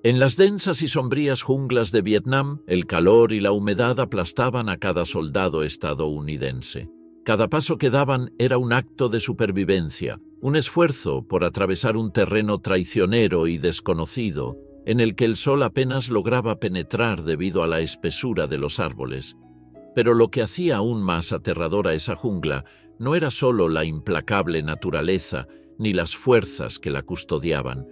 En las densas y sombrías junglas de Vietnam, el calor y la humedad aplastaban a cada soldado estadounidense. Cada paso que daban era un acto de supervivencia, un esfuerzo por atravesar un terreno traicionero y desconocido, en el que el sol apenas lograba penetrar debido a la espesura de los árboles. Pero lo que hacía aún más aterradora esa jungla no era solo la implacable naturaleza ni las fuerzas que la custodiaban,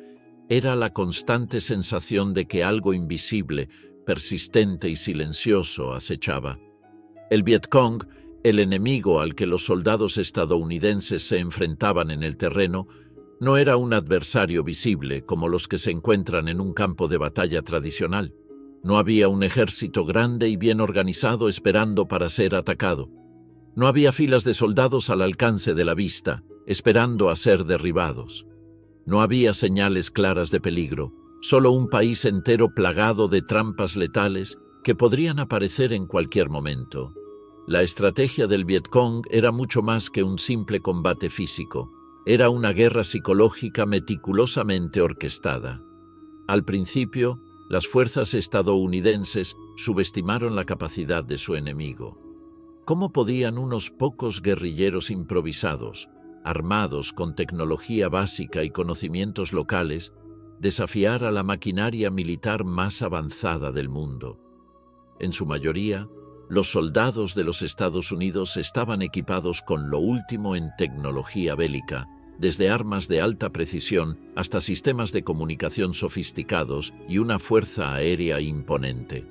era la constante sensación de que algo invisible, persistente y silencioso acechaba. El Vietcong, el enemigo al que los soldados estadounidenses se enfrentaban en el terreno, no era un adversario visible como los que se encuentran en un campo de batalla tradicional. No había un ejército grande y bien organizado esperando para ser atacado. No había filas de soldados al alcance de la vista, esperando a ser derribados. No había señales claras de peligro, solo un país entero plagado de trampas letales que podrían aparecer en cualquier momento. La estrategia del Vietcong era mucho más que un simple combate físico. Era una guerra psicológica meticulosamente orquestada. Al principio, las fuerzas estadounidenses subestimaron la capacidad de su enemigo. ¿Cómo podían unos pocos guerrilleros improvisados, armados con tecnología básica y conocimientos locales, desafiar a la maquinaria militar más avanzada del mundo? En su mayoría, los soldados de los Estados Unidos estaban equipados con lo último en tecnología bélica, desde armas de alta precisión hasta sistemas de comunicación sofisticados y una fuerza aérea imponente.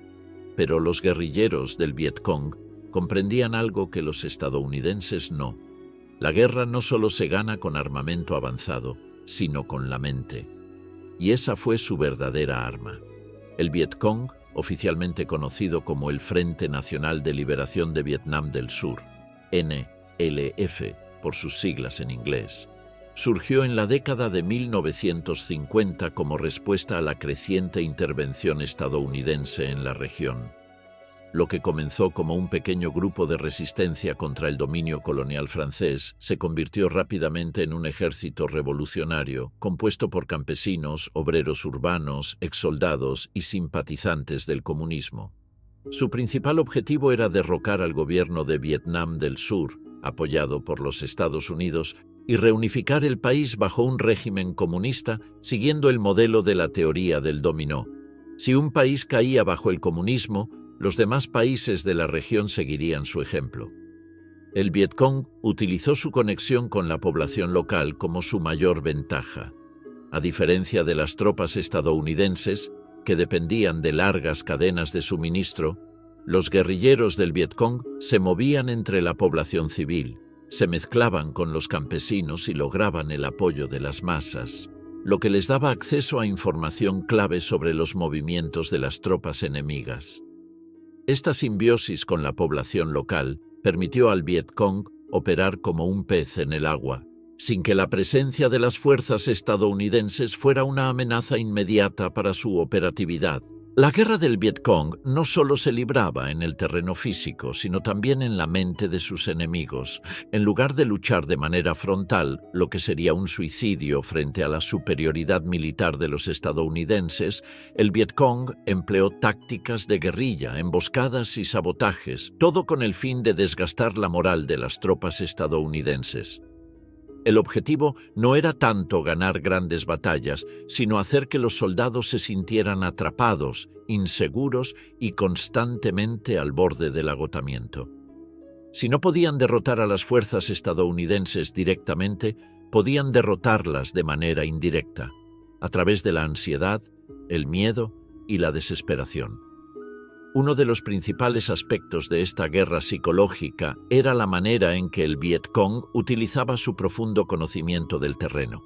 Pero los guerrilleros del Vietcong comprendían algo que los estadounidenses no. La guerra no solo se gana con armamento avanzado, sino con la mente. Y esa fue su verdadera arma. El Vietcong, oficialmente conocido como el Frente Nacional de Liberación de Vietnam del Sur, NLF, por sus siglas en inglés, surgió en la década de 1950 como respuesta a la creciente intervención estadounidense en la región. Lo que comenzó como un pequeño grupo de resistencia contra el dominio colonial francés se convirtió rápidamente en un ejército revolucionario compuesto por campesinos, obreros urbanos, exsoldados y simpatizantes del comunismo. Su principal objetivo era derrocar al gobierno de Vietnam del Sur, apoyado por los Estados Unidos, y reunificar el país bajo un régimen comunista siguiendo el modelo de la teoría del dominó. Si un país caía bajo el comunismo, los demás países de la región seguirían su ejemplo. El Vietcong utilizó su conexión con la población local como su mayor ventaja. A diferencia de las tropas estadounidenses, que dependían de largas cadenas de suministro, los guerrilleros del Vietcong se movían entre la población civil, se mezclaban con los campesinos y lograban el apoyo de las masas, lo que les daba acceso a información clave sobre los movimientos de las tropas enemigas. Esta simbiosis con la población local permitió al Vietcong operar como un pez en el agua, sin que la presencia de las fuerzas estadounidenses fuera una amenaza inmediata para su operatividad. La guerra del Vietcong no solo se libraba en el terreno físico, sino también en la mente de sus enemigos. En lugar de luchar de manera frontal, lo que sería un suicidio frente a la superioridad militar de los estadounidenses, el Vietcong empleó tácticas de guerrilla, emboscadas y sabotajes, todo con el fin de desgastar la moral de las tropas estadounidenses. El objetivo no era tanto ganar grandes batallas, sino hacer que los soldados se sintieran atrapados, inseguros y constantemente al borde del agotamiento. Si no podían derrotar a las fuerzas estadounidenses directamente, podían derrotarlas de manera indirecta, a través de la ansiedad, el miedo y la desesperación. Uno de los principales aspectos de esta guerra psicológica era la manera en que el Vietcong utilizaba su profundo conocimiento del terreno.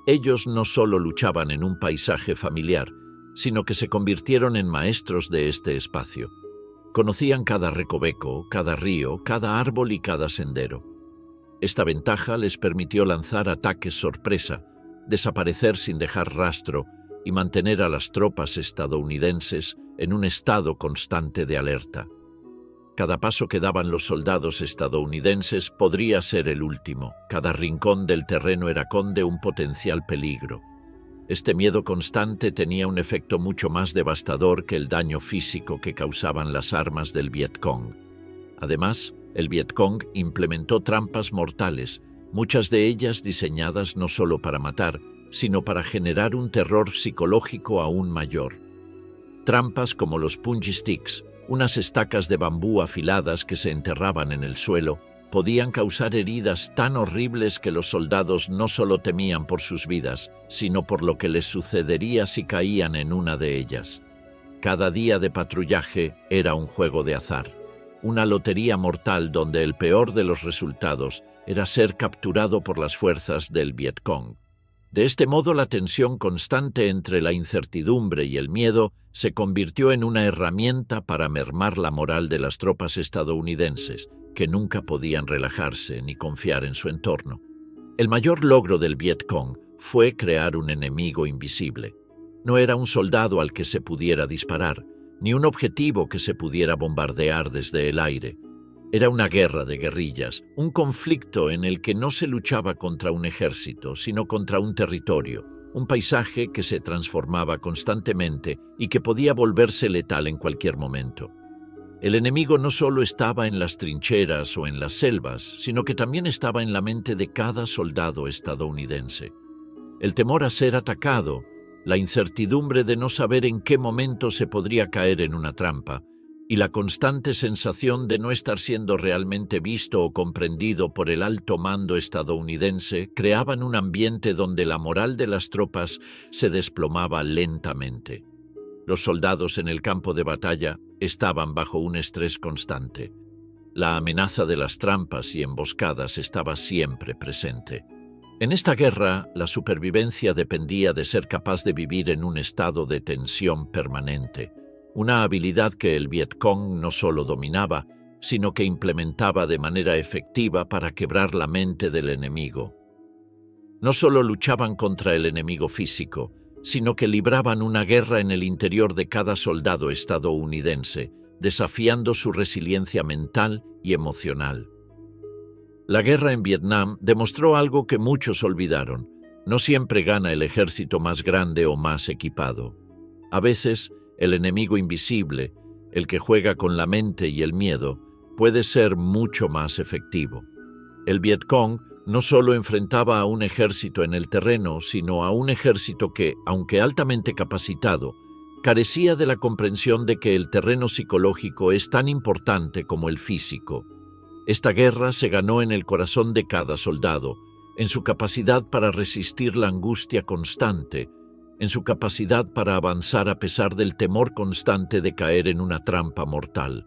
Ellos no solo luchaban en un paisaje familiar, sino que se convirtieron en maestros de este espacio. Conocían cada recoveco, cada río, cada árbol y cada sendero. Esta ventaja les permitió lanzar ataques sorpresa, desaparecer sin dejar rastro y mantener a las tropas estadounidenses en un estado constante de alerta. Cada paso que daban los soldados estadounidenses podría ser el último. Cada rincón del terreno era conde un potencial peligro. Este miedo constante tenía un efecto mucho más devastador que el daño físico que causaban las armas del Vietcong. Además, el Vietcong implementó trampas mortales, muchas de ellas diseñadas no solo para matar, sino para generar un terror psicológico aún mayor. Trampas como los punji sticks, unas estacas de bambú afiladas que se enterraban en el suelo, podían causar heridas tan horribles que los soldados no solo temían por sus vidas, sino por lo que les sucedería si caían en una de ellas. Cada día de patrullaje era un juego de azar, una lotería mortal donde el peor de los resultados era ser capturado por las fuerzas del Vietcong. De este modo, la tensión constante entre la incertidumbre y el miedo se convirtió en una herramienta para mermar la moral de las tropas estadounidenses, que nunca podían relajarse ni confiar en su entorno. El mayor logro del Vietcong fue crear un enemigo invisible. No era un soldado al que se pudiera disparar, ni un objetivo que se pudiera bombardear desde el aire. Era una guerra de guerrillas, un conflicto en el que no se luchaba contra un ejército, sino contra un territorio, un paisaje que se transformaba constantemente y que podía volverse letal en cualquier momento. El enemigo no solo estaba en las trincheras o en las selvas, sino que también estaba en la mente de cada soldado estadounidense. El temor a ser atacado, la incertidumbre de no saber en qué momento se podría caer en una trampa, y la constante sensación de no estar siendo realmente visto o comprendido por el alto mando estadounidense creaban un ambiente donde la moral de las tropas se desplomaba lentamente. Los soldados en el campo de batalla estaban bajo un estrés constante. La amenaza de las trampas y emboscadas estaba siempre presente. En esta guerra, la supervivencia dependía de ser capaz de vivir en un estado de tensión permanente, una habilidad que el Vietcong no solo dominaba, sino que implementaba de manera efectiva para quebrar la mente del enemigo. No solo luchaban contra el enemigo físico, sino que libraban una guerra en el interior de cada soldado estadounidense, desafiando su resiliencia mental y emocional. La guerra en Vietnam demostró algo que muchos olvidaron. No siempre gana el ejército más grande o más equipado. A veces, el enemigo invisible, el que juega con la mente y el miedo, puede ser mucho más efectivo. El Vietcong no solo enfrentaba a un ejército en el terreno, sino a un ejército que, aunque altamente capacitado, carecía de la comprensión de que el terreno psicológico es tan importante como el físico. Esta guerra se ganó en el corazón de cada soldado, en su capacidad para resistir la angustia constante, en su capacidad para avanzar a pesar del temor constante de caer en una trampa mortal.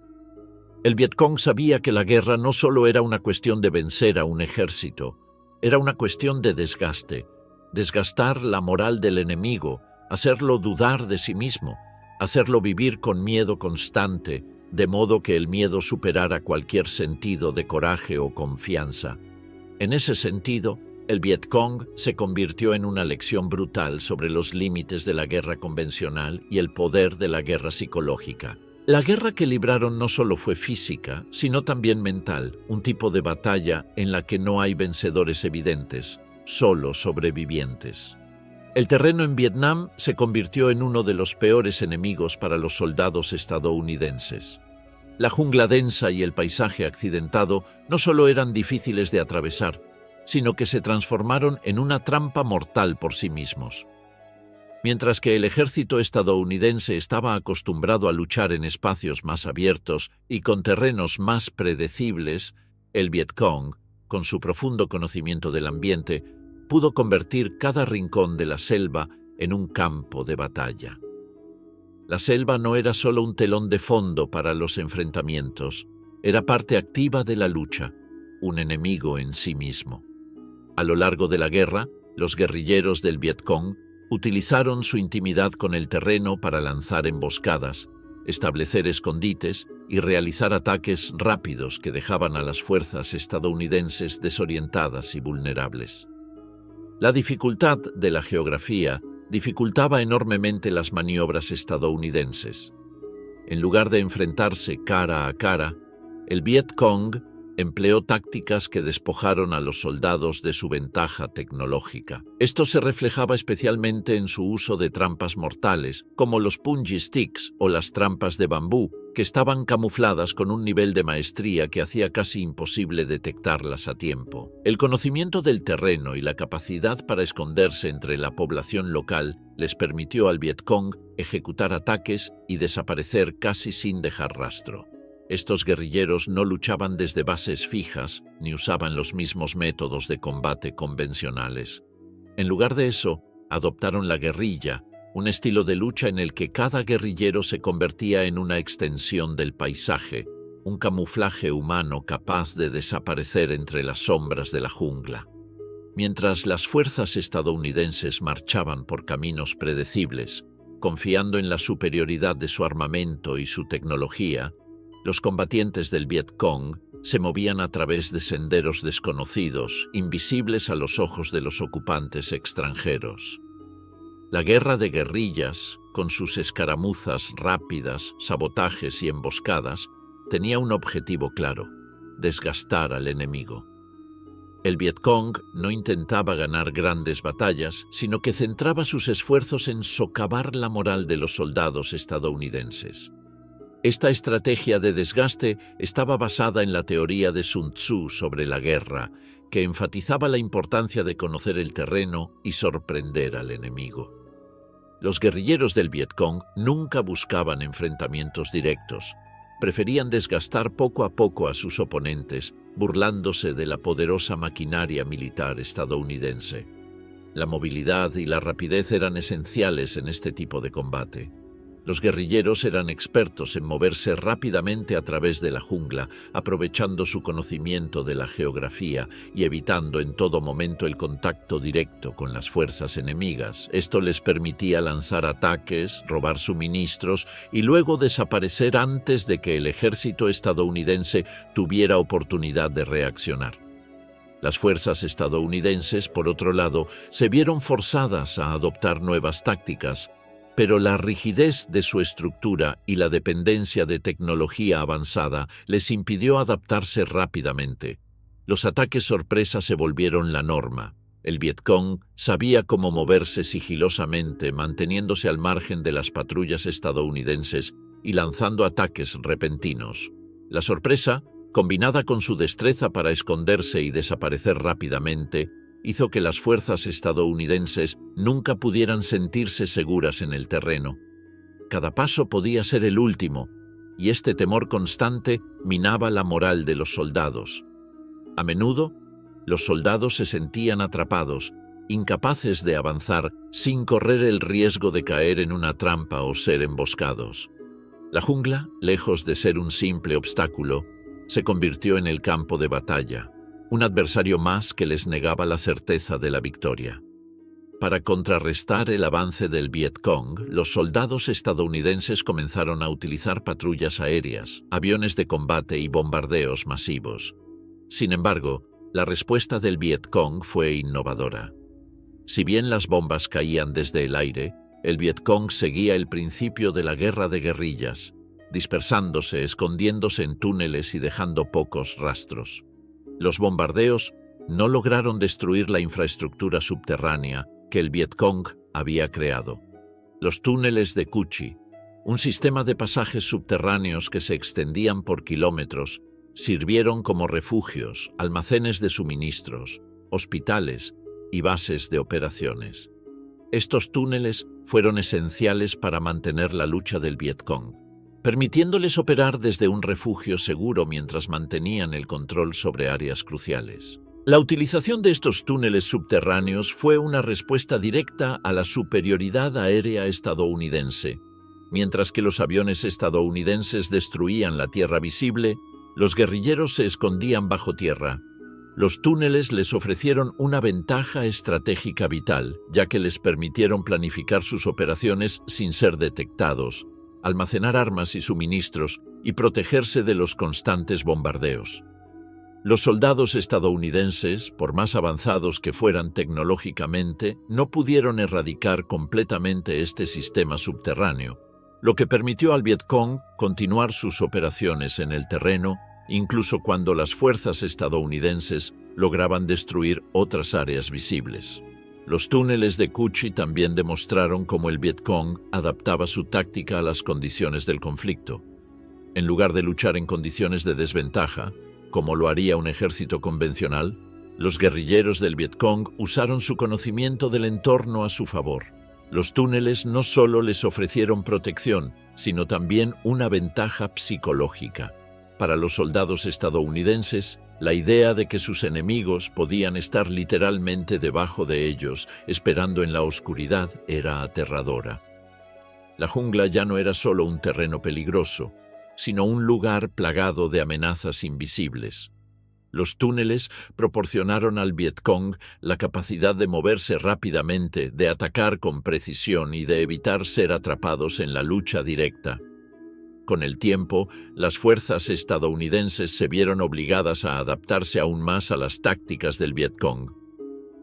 El Vietcong sabía que la guerra no solo era una cuestión de vencer a un ejército, era una cuestión de desgaste, desgastar la moral del enemigo, hacerlo dudar de sí mismo, hacerlo vivir con miedo constante, de modo que el miedo superara cualquier sentido de coraje o confianza. En ese sentido, el Vietcong se convirtió en una lección brutal sobre los límites de la guerra convencional y el poder de la guerra psicológica. La guerra que libraron no solo fue física, sino también mental, un tipo de batalla en la que no hay vencedores evidentes, solo sobrevivientes. El terreno en Vietnam se convirtió en uno de los peores enemigos para los soldados estadounidenses. La jungla densa y el paisaje accidentado no solo eran difíciles de atravesar, sino que se transformaron en una trampa mortal por sí mismos. Mientras que el ejército estadounidense estaba acostumbrado a luchar en espacios más abiertos y con terrenos más predecibles, el Vietcong, con su profundo conocimiento del ambiente, pudo convertir cada rincón de la selva en un campo de batalla. La selva no era solo un telón de fondo para los enfrentamientos, era parte activa de la lucha, un enemigo en sí mismo. A lo largo de la guerra, los guerrilleros del Vietcong utilizaron su intimidad con el terreno para lanzar emboscadas, establecer escondites y realizar ataques rápidos que dejaban a las fuerzas estadounidenses desorientadas y vulnerables. La dificultad de la geografía dificultaba enormemente las maniobras estadounidenses. En lugar de enfrentarse cara a cara, el Vietcong empleó tácticas que despojaron a los soldados de su ventaja tecnológica. Esto se reflejaba especialmente en su uso de trampas mortales, como los punji sticks o las trampas de bambú, que estaban camufladas con un nivel de maestría que hacía casi imposible detectarlas a tiempo. El conocimiento del terreno y la capacidad para esconderse entre la población local les permitió al Vietcong ejecutar ataques y desaparecer casi sin dejar rastro. Estos guerrilleros no luchaban desde bases fijas ni usaban los mismos métodos de combate convencionales. En lugar de eso, adoptaron la guerrilla, un estilo de lucha en el que cada guerrillero se convertía en una extensión del paisaje, un camuflaje humano capaz de desaparecer entre las sombras de la jungla. Mientras las fuerzas estadounidenses marchaban por caminos predecibles, confiando en la superioridad de su armamento y su tecnología, los combatientes del Vietcong se movían a través de senderos desconocidos, invisibles a los ojos de los ocupantes extranjeros. La guerra de guerrillas, con sus escaramuzas rápidas, sabotajes y emboscadas, tenía un objetivo claro: desgastar al enemigo. El Vietcong no intentaba ganar grandes batallas, sino que centraba sus esfuerzos en socavar la moral de los soldados estadounidenses. Esta estrategia de desgaste estaba basada en la teoría de Sun Tzu sobre la guerra, que enfatizaba la importancia de conocer el terreno y sorprender al enemigo. Los guerrilleros del Vietcong nunca buscaban enfrentamientos directos. Preferían desgastar poco a poco a sus oponentes, burlándose de la poderosa maquinaria militar estadounidense. La movilidad y la rapidez eran esenciales en este tipo de combate. Los guerrilleros eran expertos en moverse rápidamente a través de la jungla, aprovechando su conocimiento de la geografía y evitando en todo momento el contacto directo con las fuerzas enemigas. Esto les permitía lanzar ataques, robar suministros y luego desaparecer antes de que el ejército estadounidense tuviera oportunidad de reaccionar. Las fuerzas estadounidenses, por otro lado, se vieron forzadas a adoptar nuevas tácticas, pero la rigidez de su estructura y la dependencia de tecnología avanzada les impidió adaptarse rápidamente. Los ataques sorpresa se volvieron la norma. El Vietcong sabía cómo moverse sigilosamente, manteniéndose al margen de las patrullas estadounidenses y lanzando ataques repentinos. La sorpresa, combinada con su destreza para esconderse y desaparecer rápidamente, hizo que las fuerzas estadounidenses nunca pudieran sentirse seguras en el terreno. Cada paso podía ser el último, y este temor constante minaba la moral de los soldados. A menudo, los soldados se sentían atrapados, incapaces de avanzar sin correr el riesgo de caer en una trampa o ser emboscados. La jungla, lejos de ser un simple obstáculo, se convirtió en el campo de batalla, un adversario más que les negaba la certeza de la victoria. Para contrarrestar el avance del Vietcong, los soldados estadounidenses comenzaron a utilizar patrullas aéreas, aviones de combate y bombardeos masivos. Sin embargo, la respuesta del Vietcong fue innovadora. Si bien las bombas caían desde el aire, el Vietcong seguía el principio de la guerra de guerrillas, dispersándose, escondiéndose en túneles y dejando pocos rastros. Los bombardeos no lograron destruir la infraestructura subterránea que el Vietcong había creado. Los túneles de Cu Chi, un sistema de pasajes subterráneos que se extendían por kilómetros, sirvieron como refugios, almacenes de suministros, hospitales y bases de operaciones. Estos túneles fueron esenciales para mantener la lucha del Vietcong, permitiéndoles operar desde un refugio seguro mientras mantenían el control sobre áreas cruciales. La utilización de estos túneles subterráneos fue una respuesta directa a la superioridad aérea estadounidense. Mientras que los aviones estadounidenses destruían la tierra visible, los guerrilleros se escondían bajo tierra. Los túneles les ofrecieron una ventaja estratégica vital, ya que les permitieron planificar sus operaciones sin ser detectados, almacenar armas y suministros y protegerse de los constantes bombardeos. Los soldados estadounidenses, por más avanzados que fueran tecnológicamente, no pudieron erradicar completamente este sistema subterráneo, lo que permitió al Vietcong continuar sus operaciones en el terreno incluso cuando las fuerzas estadounidenses lograban destruir otras áreas visibles. Los túneles de Cu Chi también demostraron cómo el Vietcong adaptaba su táctica a las condiciones del conflicto. En lugar de luchar en condiciones de desventaja, como lo haría un ejército convencional, los guerrilleros del Vietcong usaron su conocimiento del entorno a su favor. Los túneles no solo les ofrecieron protección, sino también una ventaja psicológica. Para los soldados estadounidenses, la idea de que sus enemigos podían estar literalmente debajo de ellos, esperando en la oscuridad, era aterradora. La jungla ya no era solo un terreno peligroso, sino un lugar plagado de amenazas invisibles. Los túneles proporcionaron al Vietcong la capacidad de moverse rápidamente, de atacar con precisión y de evitar ser atrapados en la lucha directa. Con el tiempo, las fuerzas estadounidenses se vieron obligadas a adaptarse aún más a las tácticas del Vietcong.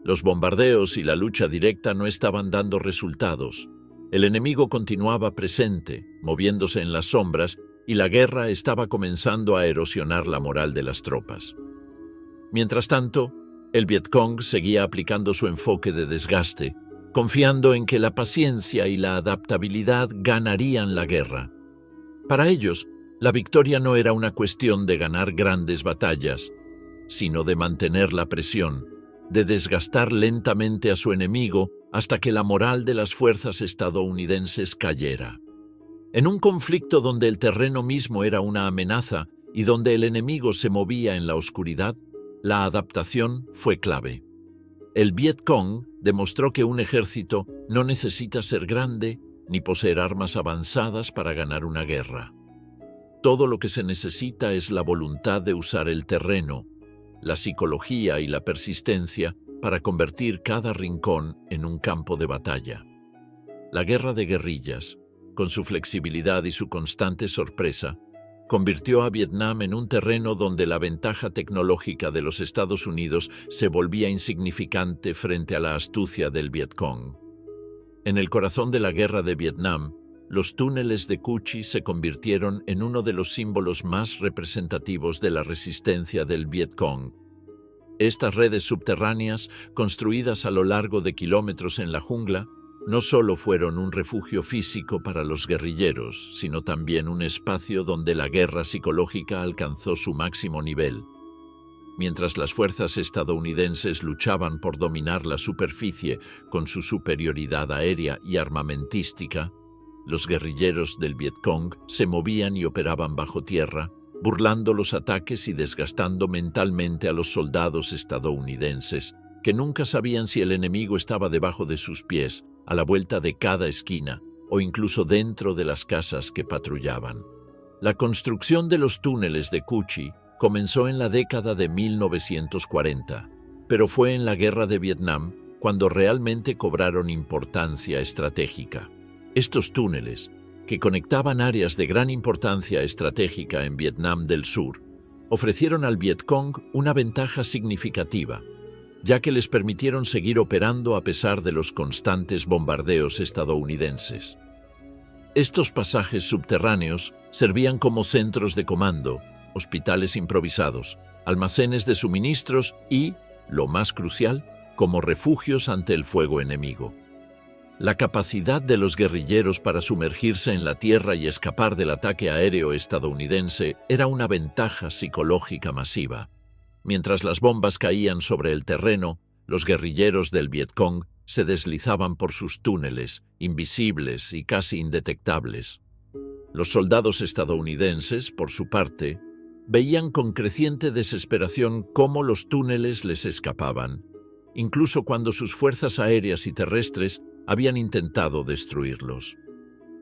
Los bombardeos y la lucha directa no estaban dando resultados. El enemigo continuaba presente, moviéndose en las sombras, y la guerra estaba comenzando a erosionar la moral de las tropas. Mientras tanto, el Vietcong seguía aplicando su enfoque de desgaste, confiando en que la paciencia y la adaptabilidad ganarían la guerra. Para ellos, la victoria no era una cuestión de ganar grandes batallas, sino de mantener la presión, de desgastar lentamente a su enemigo hasta que la moral de las fuerzas estadounidenses cayera. En un conflicto donde el terreno mismo era una amenaza y donde el enemigo se movía en la oscuridad, la adaptación fue clave. El Vietcong demostró que un ejército no necesita ser grande ni poseer armas avanzadas para ganar una guerra. Todo lo que se necesita es la voluntad de usar el terreno, la psicología y la persistencia para convertir cada rincón en un campo de batalla. La guerra de guerrillas, con su flexibilidad y su constante sorpresa, convirtió a Vietnam en un terreno donde la ventaja tecnológica de los Estados Unidos se volvía insignificante frente a la astucia del Vietcong. En el corazón de la guerra de Vietnam, los túneles de Cu Chi se convirtieron en uno de los símbolos más representativos de la resistencia del Vietcong. Estas redes subterráneas, construidas a lo largo de kilómetros en la jungla, no solo fueron un refugio físico para los guerrilleros, sino también un espacio donde la guerra psicológica alcanzó su máximo nivel. Mientras las fuerzas estadounidenses luchaban por dominar la superficie con su superioridad aérea y armamentística, los guerrilleros del Vietcong se movían y operaban bajo tierra, burlando los ataques y desgastando mentalmente a los soldados estadounidenses, que nunca sabían si el enemigo estaba debajo de sus pies, a la vuelta de cada esquina, o incluso dentro de las casas que patrullaban. La construcción de los túneles de Cu Chi comenzó en la década de 1940, pero fue en la Guerra de Vietnam cuando realmente cobraron importancia estratégica. Estos túneles, que conectaban áreas de gran importancia estratégica en Vietnam del Sur, ofrecieron al Vietcong una ventaja significativa, ya que les permitieron seguir operando a pesar de los constantes bombardeos estadounidenses. Estos pasajes subterráneos servían como centros de comando, hospitales improvisados, almacenes de suministros y, lo más crucial, como refugios ante el fuego enemigo. La capacidad de los guerrilleros para sumergirse en la tierra y escapar del ataque aéreo estadounidense era una ventaja psicológica masiva. Mientras las bombas caían sobre el terreno, los guerrilleros del Vietcong se deslizaban por sus túneles, invisibles y casi indetectables. Los soldados estadounidenses, por su parte, veían con creciente desesperación cómo los túneles les escapaban, incluso cuando sus fuerzas aéreas y terrestres habían intentado destruirlos.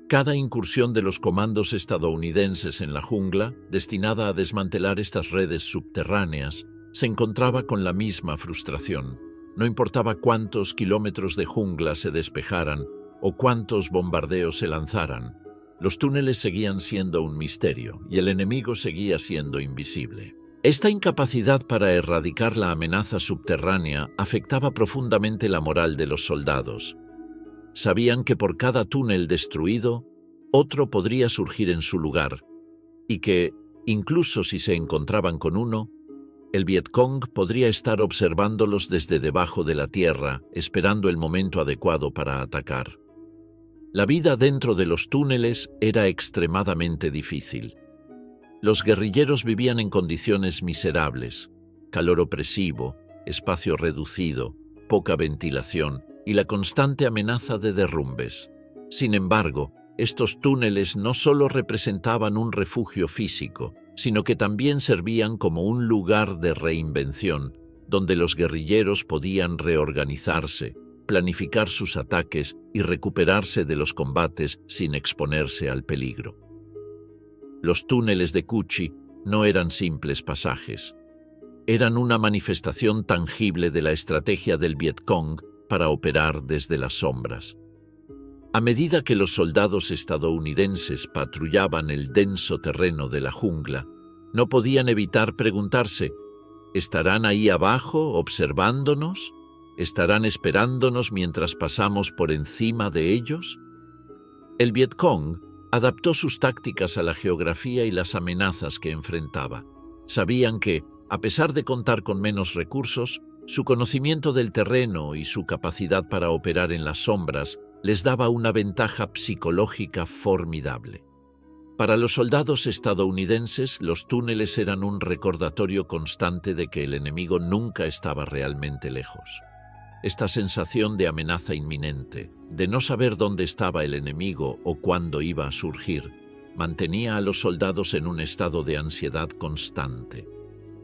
Cada incursión de los comandos estadounidenses en la jungla, destinada a desmantelar estas redes subterráneas, se encontraba con la misma frustración. No importaba cuántos kilómetros de jungla se despejaran o cuántos bombardeos se lanzaran, los túneles seguían siendo un misterio y el enemigo seguía siendo invisible. Esta incapacidad para erradicar la amenaza subterránea afectaba profundamente la moral de los soldados. Sabían que por cada túnel destruido, otro podría surgir en su lugar, y que, Incluso si se encontraban con uno, el Vietcong podría estar observándolos desde debajo de la tierra, esperando el momento adecuado para atacar. La vida dentro de los túneles era extremadamente difícil. Los guerrilleros vivían en condiciones miserables: calor opresivo, espacio reducido, poca ventilación y la constante amenaza de derrumbes. Sin embargo, estos túneles no solo representaban un refugio físico, sino que también servían como un lugar de reinvención, donde los guerrilleros podían reorganizarse, planificar sus ataques y recuperarse de los combates sin exponerse al peligro. Los túneles de Cu Chi no eran simples pasajes. Eran una manifestación tangible de la estrategia del Vietcong para operar desde las sombras. A medida que los soldados estadounidenses patrullaban el denso terreno de la jungla, no podían evitar preguntarse: ¿estarán ahí abajo observándonos? ¿Estarán esperándonos mientras pasamos por encima de ellos? El Vietcong adaptó sus tácticas a la geografía y las amenazas que enfrentaba. Sabían que, a pesar de contar con menos recursos, su conocimiento del terreno y su capacidad para operar en las sombras les daba una ventaja psicológica formidable. Para los soldados estadounidenses, los túneles eran un recordatorio constante de que el enemigo nunca estaba realmente lejos. Esta sensación de amenaza inminente, de no saber dónde estaba el enemigo o cuándo iba a surgir, mantenía a los soldados en un estado de ansiedad constante.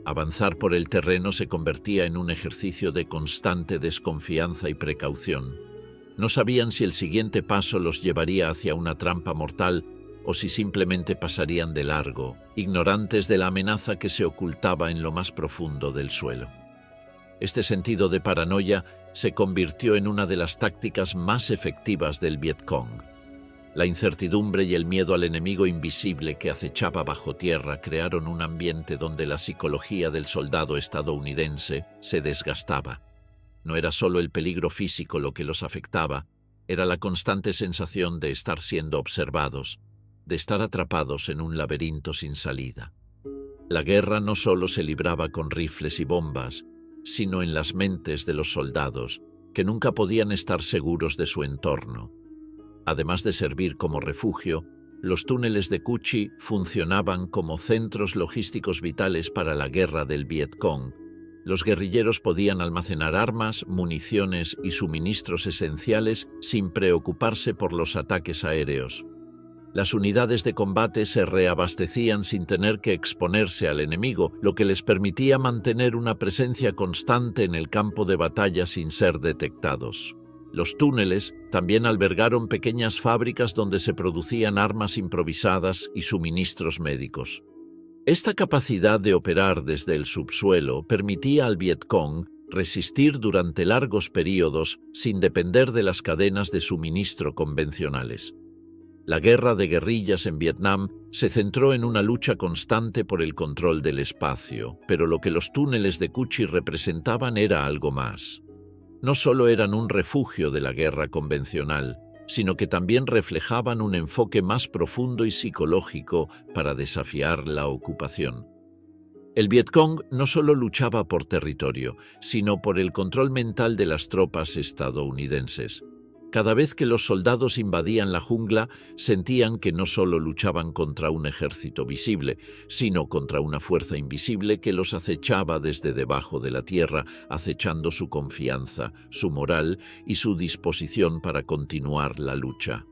Avanzar por el terreno se convertía en un ejercicio de constante desconfianza y precaución. No sabían si el siguiente paso los llevaría hacia una trampa mortal o si simplemente pasarían de largo, ignorantes de la amenaza que se ocultaba en lo más profundo del suelo. Este sentido de paranoia se convirtió en una de las tácticas más efectivas del Vietcong. La incertidumbre y el miedo al enemigo invisible que acechaba bajo tierra crearon un ambiente donde la psicología del soldado estadounidense se desgastaba. No era solo el peligro físico lo que los afectaba, era la constante sensación de estar siendo observados, de estar atrapados en un laberinto sin salida. La guerra no solo se libraba con rifles y bombas, sino en las mentes de los soldados, que nunca podían estar seguros de su entorno. Además de servir como refugio, los túneles de Cu Chi funcionaban como centros logísticos vitales para la guerra del Vietcong. Los guerrilleros podían almacenar armas, municiones y suministros esenciales sin preocuparse por los ataques aéreos. Las unidades de combate se reabastecían sin tener que exponerse al enemigo, lo que les permitía mantener una presencia constante en el campo de batalla sin ser detectados. Los túneles también albergaron pequeñas fábricas donde se producían armas improvisadas y suministros médicos. Esta capacidad de operar desde el subsuelo permitía al Vietcong resistir durante largos periodos sin depender de las cadenas de suministro convencionales. La guerra de guerrillas en Vietnam se centró en una lucha constante por el control del espacio, pero lo que los túneles de Cu Chi representaban era algo más. No solo eran un refugio de la guerra convencional, sino que también reflejaban un enfoque más profundo y psicológico para desafiar la ocupación. El Vietcong no solo luchaba por territorio, sino por el control mental de las tropas estadounidenses. Cada vez que los soldados invadían la jungla, sentían que no solo luchaban contra un ejército visible, sino contra una fuerza invisible que los acechaba desde debajo de la tierra, acechando su confianza, su moral y su disposición para continuar la lucha.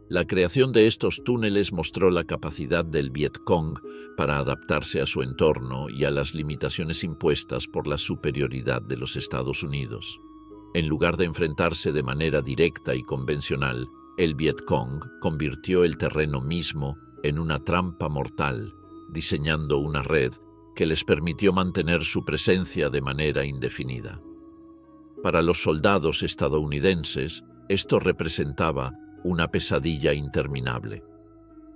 La creación de estos túneles mostró la capacidad del Vietcong para adaptarse a su entorno y a las limitaciones impuestas por la superioridad de los Estados Unidos. En lugar de enfrentarse de manera directa y convencional, el Vietcong convirtió el terreno mismo en una trampa mortal, diseñando una red que les permitió mantener su presencia de manera indefinida. Para los soldados estadounidenses, esto representaba una pesadilla interminable: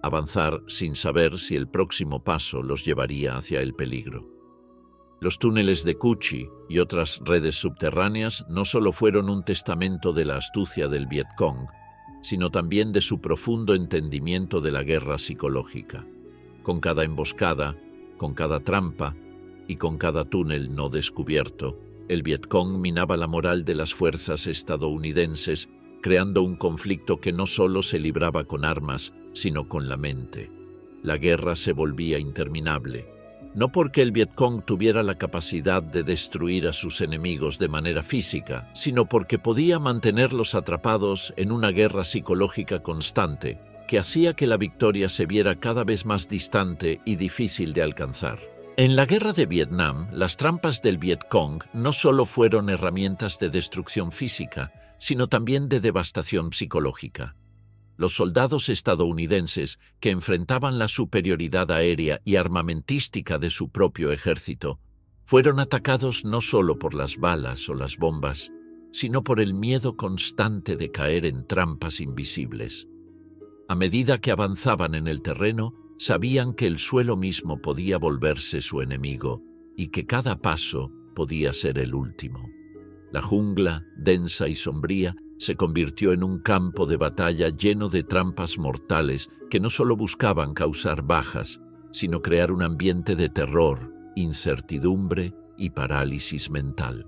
avanzar sin saber si el próximo paso los llevaría hacia el peligro. Los túneles de Cu Chi y otras redes subterráneas no solo fueron un testamento de la astucia del Vietcong, sino también de su profundo entendimiento de la guerra psicológica. Con cada emboscada, Con cada trampa y con cada túnel no descubierto, el Vietcong minaba la moral de las fuerzas estadounidenses, creando un conflicto que no solo se libraba con armas, sino con la mente. La guerra se volvía interminable, no porque el Vietcong tuviera la capacidad de destruir a sus enemigos de manera física, sino porque podía mantenerlos atrapados en una guerra psicológica constante, que hacía que la victoria se viera cada vez más distante y difícil de alcanzar. En la guerra de Vietnam, las trampas del Vietcong no solo fueron herramientas de destrucción física, sino también de devastación psicológica. Los soldados estadounidenses, que enfrentaban la superioridad aérea y armamentística de su propio ejército, fueron atacados no solo por las balas o las bombas, sino por el miedo constante de caer en trampas invisibles. A medida que avanzaban en el terreno, sabían que el suelo mismo podía volverse su enemigo y que cada paso podía ser el último. La jungla, densa y sombría, se convirtió en un campo de batalla lleno de trampas mortales que no solo buscaban causar bajas, sino crear un ambiente de terror, incertidumbre y parálisis mental.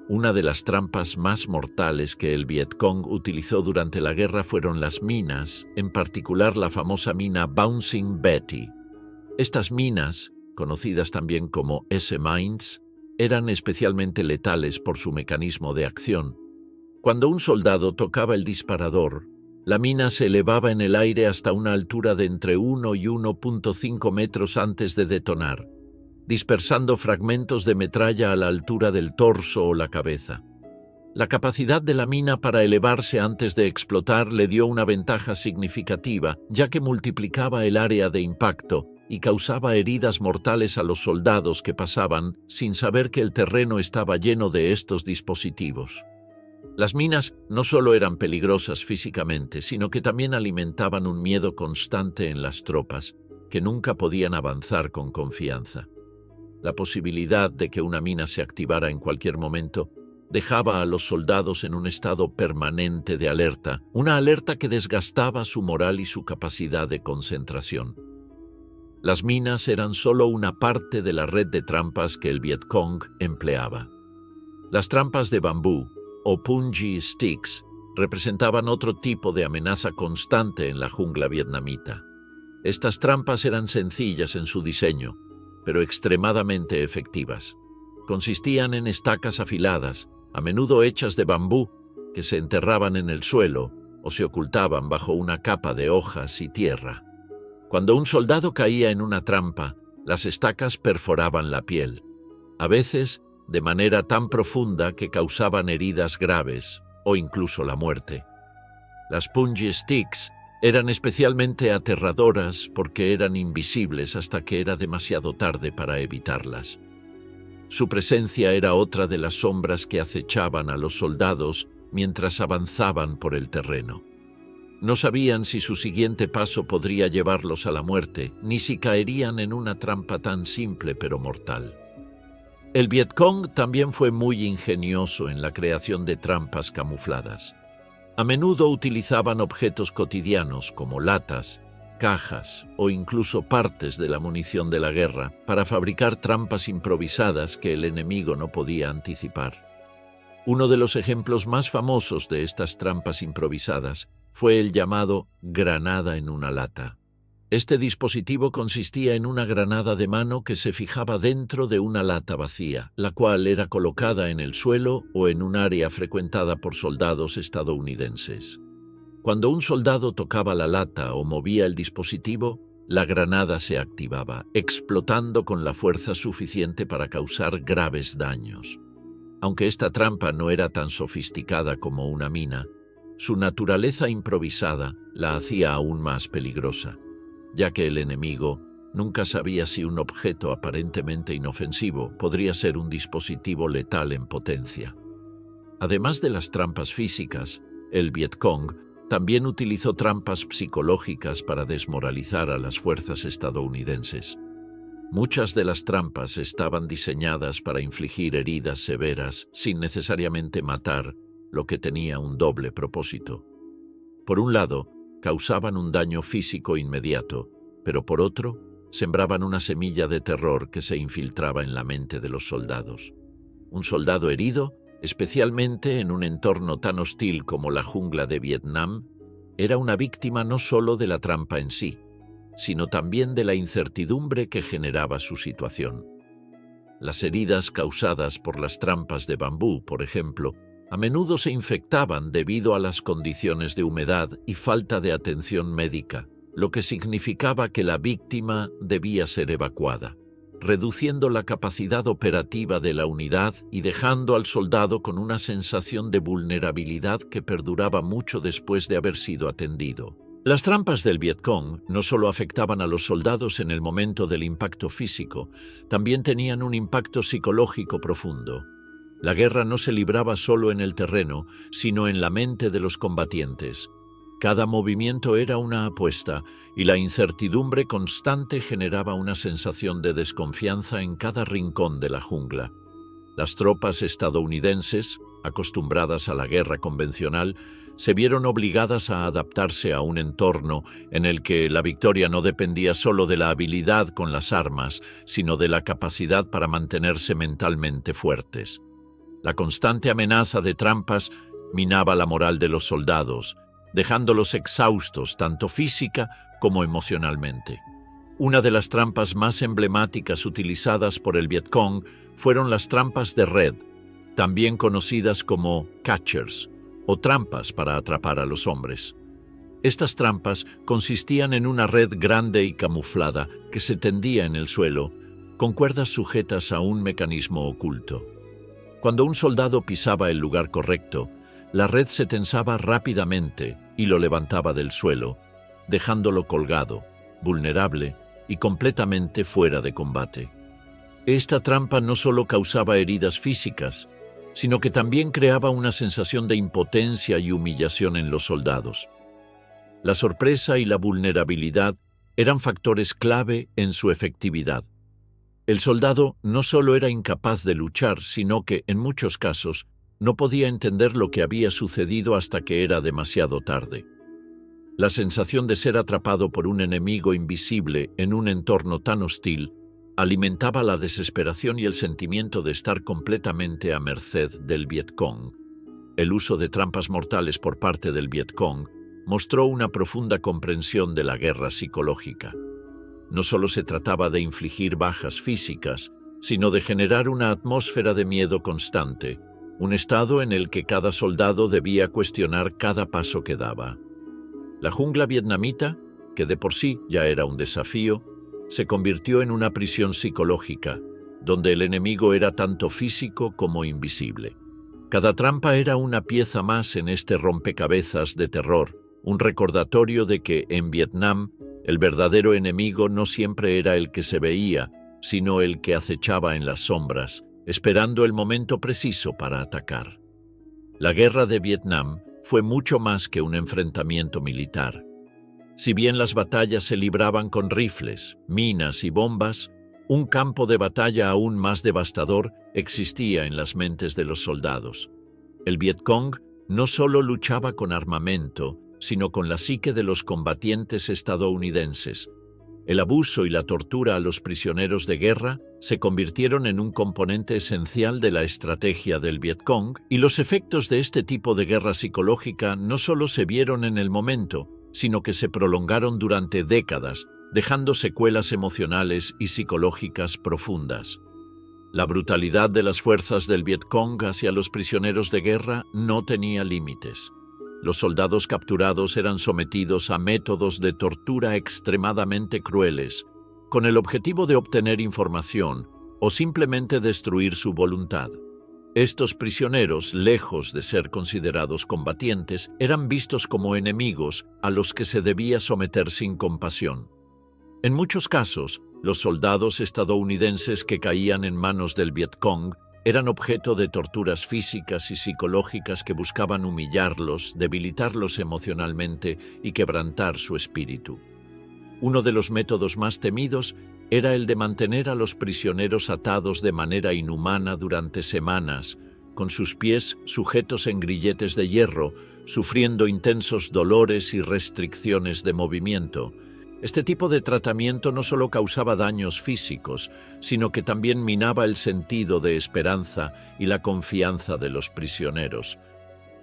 Una de las trampas más mortales que el Vietcong utilizó durante la guerra fueron las minas, en particular la famosa mina Bouncing Betty. Estas minas, conocidas también como S-Mines, eran especialmente letales por su mecanismo de acción. Cuando un soldado tocaba el disparador, la mina se elevaba en el aire hasta una altura de entre 1 y 1.5 metros antes de detonar, dispersando fragmentos de metralla a la altura del torso o la cabeza. La capacidad de la mina para elevarse antes de explotar le dio una ventaja significativa, ya que multiplicaba el área de impacto y causaba heridas mortales a los soldados que pasaban sin saber que el terreno estaba lleno de estos dispositivos. Las minas no solo eran peligrosas físicamente, sino que también alimentaban un miedo constante en las tropas, que nunca podían avanzar con confianza. La posibilidad de que una mina se activara en cualquier momento dejaba a los soldados en un estado permanente de alerta, una alerta que desgastaba su moral y su capacidad de concentración. Las minas eran solo una parte de la red de trampas que el Vietcong empleaba. Las trampas de bambú, o punji sticks, representaban otro tipo de amenaza constante en la jungla vietnamita. Estas trampas eran sencillas en su diseño, pero extremadamente efectivas. Consistían en estacas afiladas, a menudo hechas de bambú, que se enterraban en el suelo o se ocultaban bajo una capa de hojas y tierra. Cuando un soldado caía en una trampa, las estacas perforaban la piel, a veces de manera tan profunda que causaban heridas graves o incluso la muerte. Las punji sticks eran especialmente aterradoras porque eran invisibles hasta que era demasiado tarde para evitarlas. Su presencia era otra de las sombras que acechaban a los soldados mientras avanzaban por el terreno. No sabían si su siguiente paso podría llevarlos a la muerte, ni si caerían en una trampa tan simple pero mortal. El Vietcong también fue muy ingenioso en la creación de trampas camufladas. A menudo utilizaban objetos cotidianos como latas, cajas o incluso partes de la munición de la guerra para fabricar trampas improvisadas que el enemigo no podía anticipar. Uno de los ejemplos más famosos de estas trampas improvisadas fue el llamado granada en una lata. Este dispositivo consistía en una granada de mano que se fijaba dentro de una lata vacía, la cual era colocada en el suelo o en un área frecuentada por soldados estadounidenses. Cuando un soldado tocaba la lata o movía el dispositivo, la granada se activaba, explotando con la fuerza suficiente para causar graves daños. Aunque esta trampa no era tan sofisticada como una mina, su naturaleza improvisada la hacía aún más peligrosa, ya que el enemigo nunca sabía si un objeto aparentemente inofensivo podría ser un dispositivo letal en potencia. Además de las trampas físicas, el Vietcong también utilizó trampas psicológicas para desmoralizar a las fuerzas estadounidenses. Muchas de las trampas estaban diseñadas para infligir heridas severas sin necesariamente matar, lo que tenía un doble propósito. Por un lado, causaban un daño físico inmediato, pero por otro, sembraban una semilla de terror que se infiltraba en la mente de los soldados. Un soldado herido, especialmente en un entorno tan hostil como la jungla de Vietnam, era una víctima no solo de la trampa en sí, sino también de la incertidumbre que generaba su situación. Las heridas causadas por las trampas de bambú, por ejemplo, a menudo se infectaban debido a las condiciones de humedad y falta de atención médica, lo que significaba que la víctima debía ser evacuada, reduciendo la capacidad operativa de la unidad y dejando al soldado con una sensación de vulnerabilidad que perduraba mucho después de haber sido atendido. Las trampas del Vietcong no solo afectaban a los soldados en el momento del impacto físico, también tenían un impacto psicológico profundo. La guerra no se libraba solo en el terreno, sino en la mente de los combatientes. Cada movimiento era una apuesta, y la incertidumbre constante generaba una sensación de desconfianza en cada rincón de la jungla. Las tropas estadounidenses, acostumbradas a la guerra convencional, se vieron obligadas a adaptarse a un entorno en el que la victoria no dependía solo de la habilidad con las armas, sino de la capacidad para mantenerse mentalmente fuertes. La constante amenaza de trampas minaba la moral de los soldados, dejándolos exhaustos tanto física como emocionalmente. Una de las trampas más emblemáticas utilizadas por el Vietcong fueron las trampas de red, también conocidas como catchers, o trampas para atrapar a los hombres. Estas trampas consistían en una red grande y camuflada que se tendía en el suelo, con cuerdas sujetas a un mecanismo oculto. Cuando un soldado pisaba el lugar correcto, la red se tensaba rápidamente y lo levantaba del suelo, dejándolo colgado, vulnerable y completamente fuera de combate. Esta trampa no solo causaba heridas físicas, sino que también creaba una sensación de impotencia y humillación en los soldados. La sorpresa y la vulnerabilidad eran factores clave en su efectividad. El soldado no solo era incapaz de luchar, sino que, en muchos casos, no podía entender lo que había sucedido hasta que era demasiado tarde. La sensación de ser atrapado por un enemigo invisible en un entorno tan hostil alimentaba la desesperación y el sentimiento de estar completamente a merced del Vietcong. El uso de trampas mortales por parte del Vietcong mostró una profunda comprensión de la guerra psicológica. No solo se trataba de infligir bajas físicas, sino de generar una atmósfera de miedo constante, un estado en el que cada soldado debía cuestionar cada paso que daba. La jungla vietnamita, que de por sí ya era un desafío, se convirtió en una prisión psicológica, donde el enemigo era tanto físico como invisible. Cada trampa era una pieza más en este rompecabezas de terror, un recordatorio de que, en Vietnam, el verdadero enemigo no siempre era el que se veía, sino el que acechaba en las sombras, esperando el momento preciso para atacar. La guerra de Vietnam fue mucho más que un enfrentamiento militar. Si bien las batallas se libraban con rifles, minas y bombas, un campo de batalla aún más devastador existía en las mentes de los soldados. El Vietcong no solo luchaba con armamento, sino con la psique de los combatientes estadounidenses. El abuso y la tortura a los prisioneros de guerra se convirtieron en un componente esencial de la estrategia del Vietcong, y los efectos de este tipo de guerra psicológica no solo se vieron en el momento, sino que se prolongaron durante décadas, dejando secuelas emocionales y psicológicas profundas. La brutalidad de las fuerzas del Vietcong hacia los prisioneros de guerra no tenía límites. Los soldados capturados eran sometidos a métodos de tortura extremadamente crueles, con el objetivo de obtener información o simplemente destruir su voluntad. Estos prisioneros, lejos de ser considerados combatientes, eran vistos como enemigos a los que se debía someter sin compasión. En muchos casos, los soldados estadounidenses que caían en manos del Vietcong eran objeto de torturas físicas y psicológicas que buscaban humillarlos, debilitarlos emocionalmente y quebrantar su espíritu. Uno de los métodos más temidos era el de mantener a los prisioneros atados de manera inhumana durante semanas, con sus pies sujetos en grilletes de hierro, sufriendo intensos dolores y restricciones de movimiento, Este tipo de tratamiento no solo causaba daños físicos, sino que también minaba el sentido de esperanza y la confianza de los prisioneros.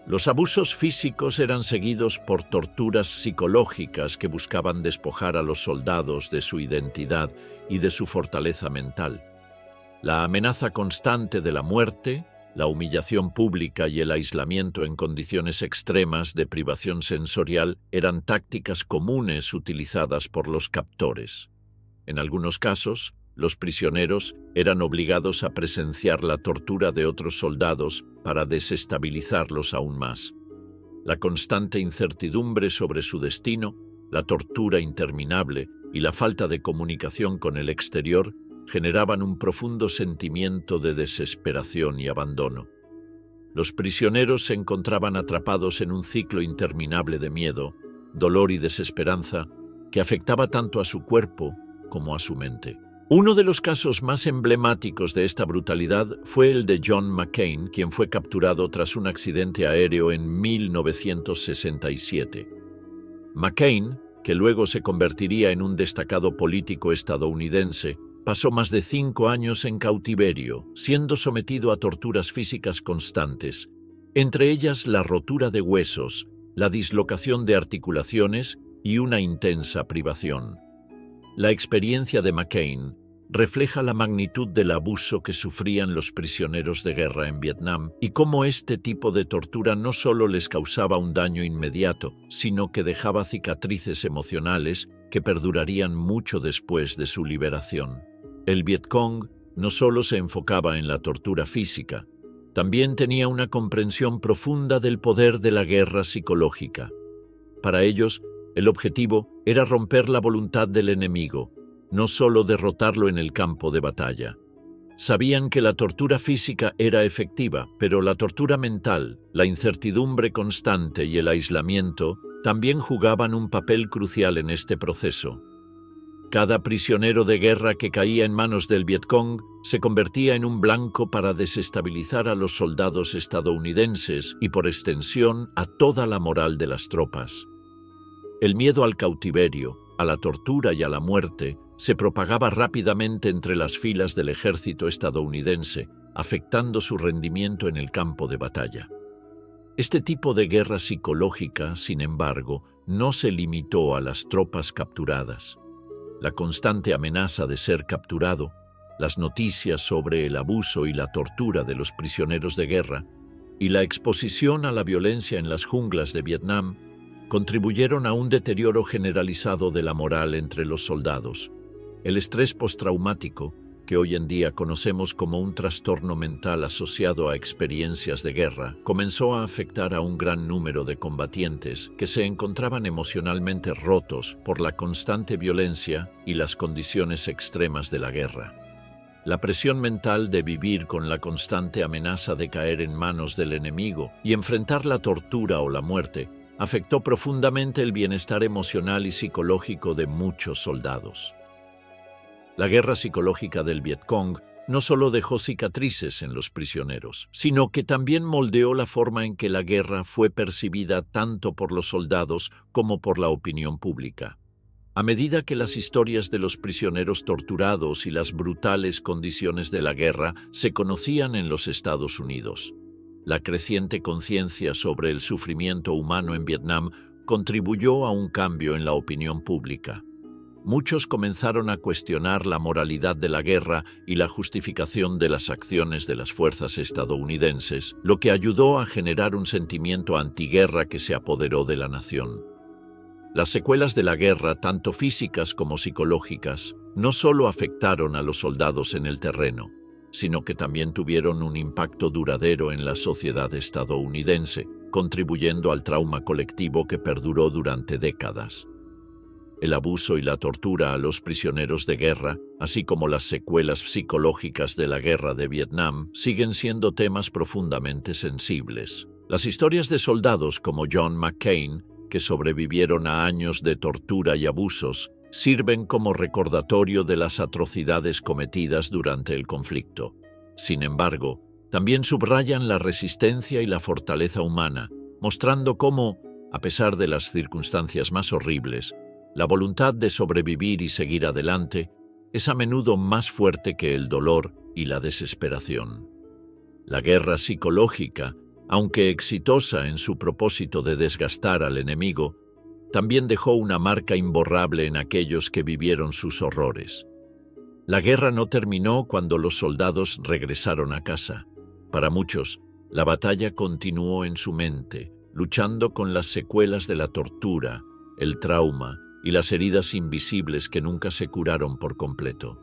Los abusos físicos eran seguidos por torturas psicológicas que buscaban despojar a los soldados de su identidad y de su fortaleza mental. La amenaza constante de la muerte, la humillación pública y el aislamiento en condiciones extremas de privación sensorial eran tácticas comunes utilizadas por los captores. En algunos casos, los prisioneros eran obligados a presenciar la tortura de otros soldados para desestabilizarlos aún más. La constante incertidumbre sobre su destino, la tortura interminable y la falta de comunicación con el exterior generaban un profundo sentimiento de desesperación y abandono. Los prisioneros se encontraban atrapados en un ciclo interminable de miedo, dolor y desesperanza que afectaba tanto a su cuerpo como a su mente. Uno de los casos más emblemáticos de esta brutalidad fue el de John McCain, quien fue capturado tras un accidente aéreo en 1967. McCain, que luego se convertiría en un destacado político estadounidense, pasó más de 5 años en cautiverio, siendo sometido a torturas físicas constantes, entre ellas la rotura de huesos, la dislocación de articulaciones y una intensa privación. La experiencia de McCain refleja la magnitud del abuso que sufrían los prisioneros de guerra en Vietnam y cómo este tipo de tortura no solo les causaba un daño inmediato, sino que dejaba cicatrices emocionales que perdurarían mucho después de su liberación. El Vietcong no solo se enfocaba en la tortura física, también tenía una comprensión profunda del poder de la guerra psicológica. Para ellos, el objetivo era romper la voluntad del enemigo, no solo derrotarlo en el campo de batalla. Sabían que la tortura física era efectiva, pero la tortura mental, la incertidumbre constante y el aislamiento también jugaban un papel crucial en este proceso. Cada prisionero de guerra que caía en manos del Vietcong se convertía en un blanco para desestabilizar a los soldados estadounidenses y, por extensión, a toda la moral de las tropas. El miedo al cautiverio, a la tortura y a la muerte se propagaba rápidamente entre las filas del ejército estadounidense, afectando su rendimiento en el campo de batalla. Este tipo de guerra psicológica, sin embargo, no se limitó a las tropas capturadas. La constante amenaza de ser capturado, las noticias sobre el abuso y la tortura de los prisioneros de guerra y la exposición a la violencia en las junglas de Vietnam contribuyeron a un deterioro generalizado de la moral entre los soldados. El estrés postraumático, que hoy en día conocemos como un trastorno mental asociado a experiencias de guerra, comenzó a afectar a un gran número de combatientes que se encontraban emocionalmente rotos por la constante violencia y las condiciones extremas de la guerra. La presión mental de vivir con la constante amenaza de caer en manos del enemigo y enfrentar la tortura o la muerte afectó profundamente el bienestar emocional y psicológico de muchos soldados. La guerra psicológica del Vietcong no solo dejó cicatrices en los prisioneros, sino que también moldeó la forma en que la guerra fue percibida tanto por los soldados como por la opinión pública. A medida que las historias de los prisioneros torturados y las brutales condiciones de la guerra se conocían en los Estados Unidos, la creciente conciencia sobre el sufrimiento humano en Vietnam contribuyó a un cambio en la opinión pública. Muchos comenzaron a cuestionar la moralidad de la guerra y la justificación de las acciones de las fuerzas estadounidenses, lo que ayudó a generar un sentimiento antiguerra que se apoderó de la nación. Las secuelas de la guerra, tanto físicas como psicológicas, no solo afectaron a los soldados en el terreno, sino que también tuvieron un impacto duradero en la sociedad estadounidense, contribuyendo al trauma colectivo que perduró durante décadas. El abuso y la tortura a los prisioneros de guerra, así como las secuelas psicológicas de la guerra de Vietnam, siguen siendo temas profundamente sensibles. Las historias de soldados como John McCain, que sobrevivieron a años de tortura y abusos, sirven como recordatorio de las atrocidades cometidas durante el conflicto. Sin embargo, también subrayan la resistencia y la fortaleza humana, mostrando cómo, a pesar de las circunstancias más horribles, La voluntad de sobrevivir y seguir adelante es a menudo más fuerte que el dolor y la desesperación. La guerra psicológica, aunque exitosa en su propósito de desgastar al enemigo, también dejó una marca imborrable en aquellos que vivieron sus horrores. La guerra no terminó cuando los soldados regresaron a casa. Para muchos, la batalla continuó en su mente, luchando con las secuelas de la tortura, el trauma y las heridas invisibles que nunca se curaron por completo.